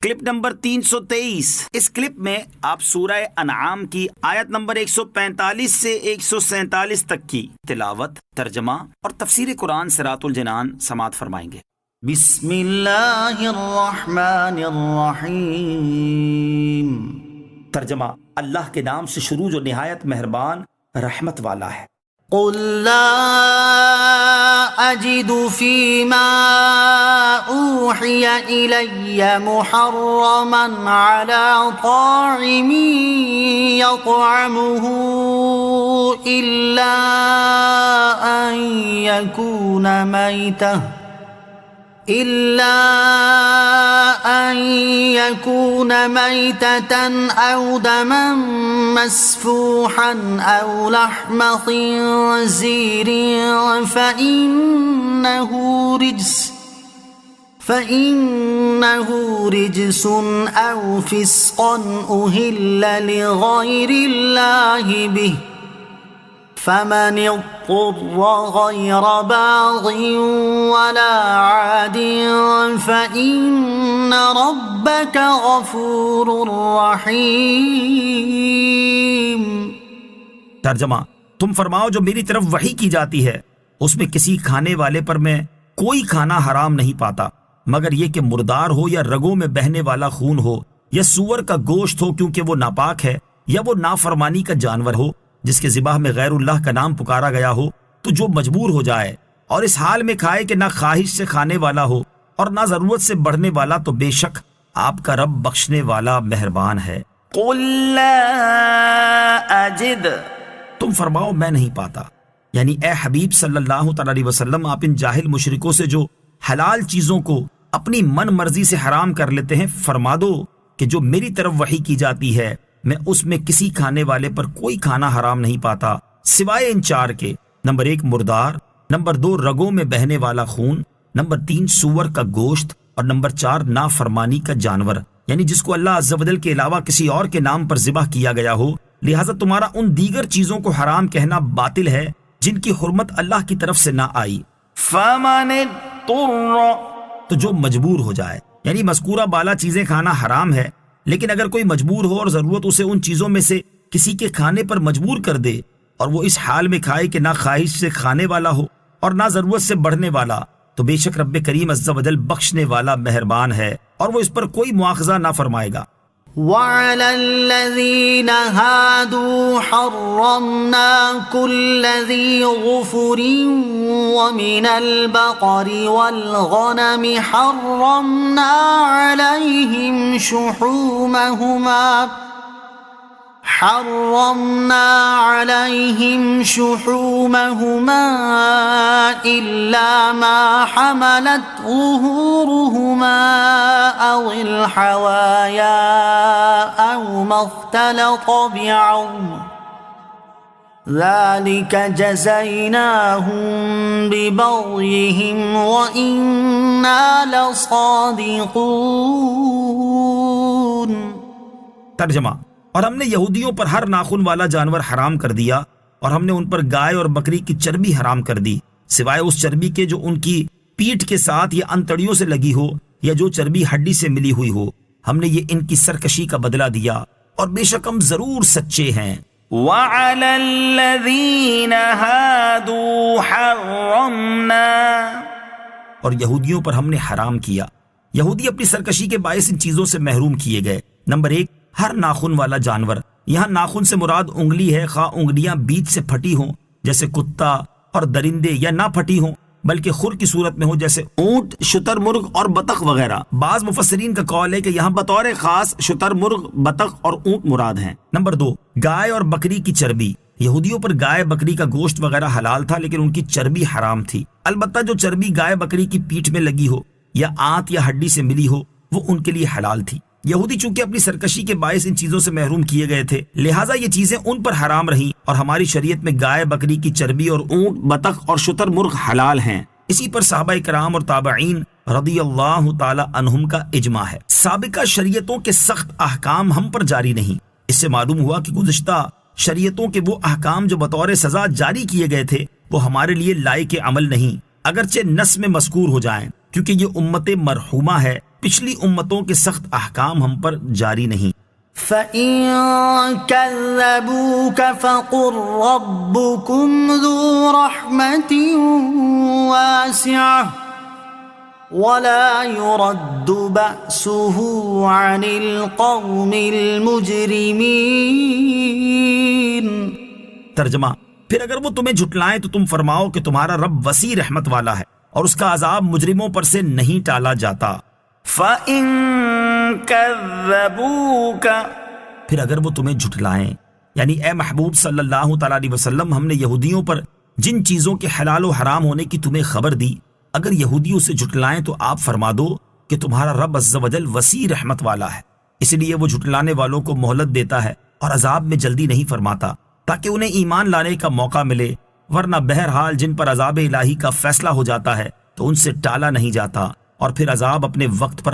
Clip number 323۔ اس clip میں آپ سورہ انعام کی آیت نمبر 145 سے 147 تک کی تلاوت، ترجمہ اور تفسیر قرآن صراط الجنان سماعت فرمائیں گے۔ بسم اللہ الرحمن الرحیم۔ ترجمہ، اللہ کے نام سے شروع جو نہایت مہربان رحمت والا ہے۔ قل لا اجد فيما اوحي الي محرما على طاعم يطعمه الا ان يكون ميتة أو دما مسفوحا أو لحم خنزير فإنه رجس أو فسقا أهل لغير الله به، فمن اضطر غير باغ ولا عاد فإن ربك غفور رحيم۔ ترجمہ، تم فرماؤ جو میری طرف وحی کی جاتی ہے اس میں کسی کھانے والے پر میں کوئی کھانا حرام نہیں پاتا مگر یہ کہ مردار ہو یا رگوں میں بہنے والا خون ہو یا سور کا گوشت ہو کیونکہ وہ ناپاک ہے، یا وہ نافرمانی کا جانور ہو جس کے ذبح میں غیر اللہ کا نام پکارا گیا ہو، تو جو مجبور ہو جائے اور اس حال میں کھائے کہ نہ خواہش سے کھانے والا ہو اور نہ ضرورت سے بڑھنے والا، تو بے شک آپ کا رب بخشنے والا مہربان ہے۔ قل لا اجد، تم فرماؤ میں نہیں پاتا، یعنی اے حبیب صلی اللہ تعالی علیہ وسلم، آپ ان جاہل مشرکوں سے جو حلال چیزوں کو اپنی من مرضی سے حرام کر لیتے ہیں فرما دو کہ جو میری طرف وحی کی جاتی ہے میں اس میں کسی کھانے والے پر کوئی کھانا حرام نہیں پاتا سوائے ان چار کے: نمبر 1 مردار، نمبر 2 رگوں میں بہنے والا خون، نمبر 3 سور کا گوشت، اور نمبر 4 نافرمانی کا جانور، یعنی جس کو اللہ عز و جل کے علاوہ کسی اور کے نام پر ذبح کیا گیا ہو۔ لہٰذا تمہارا ان دیگر چیزوں کو حرام کہنا باطل ہے جن کی حرمت اللہ کی طرف سے نہ آئی۔ فمن اضطر، تو جو مجبور ہو جائے، یعنی مذکورہ بالا چیزیں کھانا حرام ہے، لیکن اگر کوئی مجبور ہو اور ضرورت اسے ان چیزوں میں سے کسی کے کھانے پر مجبور کر دے اور وہ اس حال میں کھائے کہ نہ خواہش سے کھانے والا ہو اور نہ ضرورت سے بڑھنے والا، تو بے شک رب کریم عز و جل بخشنے والا مہربان ہے اور وہ اس پر کوئی مواخذہ نہ فرمائے گا۔ وعلى الذين هادوا حرمنا كل ذي ظفر ومن البقر والغنم حرمنا عليهم شحومهما إلا ما حملت ظهورهما أو الحوايا أو ما اختلط بعظم، ذلك جزيناهم ببغيهم وإنا لصادقون۔ ترجمہ، اور ہم نے یہودیوں پر ہر ناخن والا جانور حرام کر دیا اور ہم نے ان پر گائے اور بکری کی چربی حرام کر دی سوائے اس چربی کے جو ان کی پیٹھ کے ساتھ یا انتڑیوں سے لگی ہو یا جو چربی ہڈی سے ملی ہوئی ہو۔ ہم نے یہ ان کی سرکشی کا بدلہ دیا اور بے شک ہم ضرور سچے ہیں۔ وَعَلَى الَّذِينَ هَادُوا حَرَّمْنَا، اور یہودیوں پر ہم نے حرام کیا۔ یہودی اپنی سرکشی کے باعث ان چیزوں سے محروم کیے گئے۔ نمبر 1 ہر ناخن والا جانور، یہاں ناخن سے مراد انگلی ہے، خواہ انگلیاں بیچ سے پھٹی ہوں جیسے کتا اور درندے، یا نہ پھٹی ہوں بلکہ خر کی صورت میں ہو جیسے اونٹ، شتر مرغ اور بطخ وغیرہ۔ بعض مفسرین کا قول ہے کہ یہاں بطور خاص شتر مرغ، بطخ اور اونٹ مراد ہیں۔ نمبر 2 گائے اور بکری کی چربی، یہودیوں پر گائے بکری کا گوشت وغیرہ حلال تھا لیکن ان کی چربی حرام تھی، البتہ جو چربی گائے بکری کی پیٹھ میں لگی ہو یا آنت یا ہڈی سے ملی ہو وہ ان کے لیے حلال تھی۔ یہودی چونکہ اپنی سرکشی کے باعث ان چیزوں سے محروم کیے گئے تھے، لہٰذا یہ چیزیں ان پر حرام رہیں، اور ہماری شریعت میں گائے بکری کی چربی اور اونٹ، بطخ اور شتر مرغ حلال ہیں۔ اسی پر صحابہ کرام اور تابعین رضی اللہ تعالی عنہم کا اجماع ہے۔ سابقہ شریعتوں کے سخت احکام ہم پر جاری نہیں۔ اس سے معلوم ہوا کہ گزشتہ شریعتوں کے وہ احکام جو بطور سزا جاری کیے گئے تھے وہ ہمارے لیے لائق عمل نہیں، اگرچہ نص میں مذکور ہو جائیں، کیونکہ یہ امت مرحومہ ہے پچھلی امتوں کے سخت احکام ہم پر جاری نہیں۔ فَإِن كَذَّبُوكَ فَقُل رَّبُّكُمْ ذُو رَحْمَةٍ وَاسِعَةٍ وَلَا يُرَدُّ بَأْسُهُ عَنِ الْقَوْمِ الْمُجْرِمِينَ۔ ترجمہ، پھر اگر وہ تمہیں جھٹلائیں تو تم فرماؤ کہ تمہارا رب وسیع رحمت والا ہے اور اس کا عذاب مجرموں پر سے نہیں ٹالا جاتا۔ فَإِن كَذَّبُوكَ، پھر اگر وہ تمہیں جھٹلائیں، یعنی اے محبوب صلی اللہ تعالیٰ علیہ وسلم، ہم نے یہودیوں پر جن چیزوں کے حلال و حرام ہونے کی تمہیں خبر دی، اگر یہودیوں سے جھٹلائیں تو آپ فرما دو کہ تمہارا رب عز و جل وسیع رحمت والا ہے، اس لیے وہ جھٹلانے والوں کو مہلت دیتا ہے اور عذاب میں جلدی نہیں فرماتا تاکہ انہیں ایمان لانے کا موقع ملے، ورنہ بہرحال جن پر عذاب الہی کا فیصلہ ہو جاتا ہے تو ان سے ٹالا نہیں جاتا اور پھر عذاب اپنے وقت پر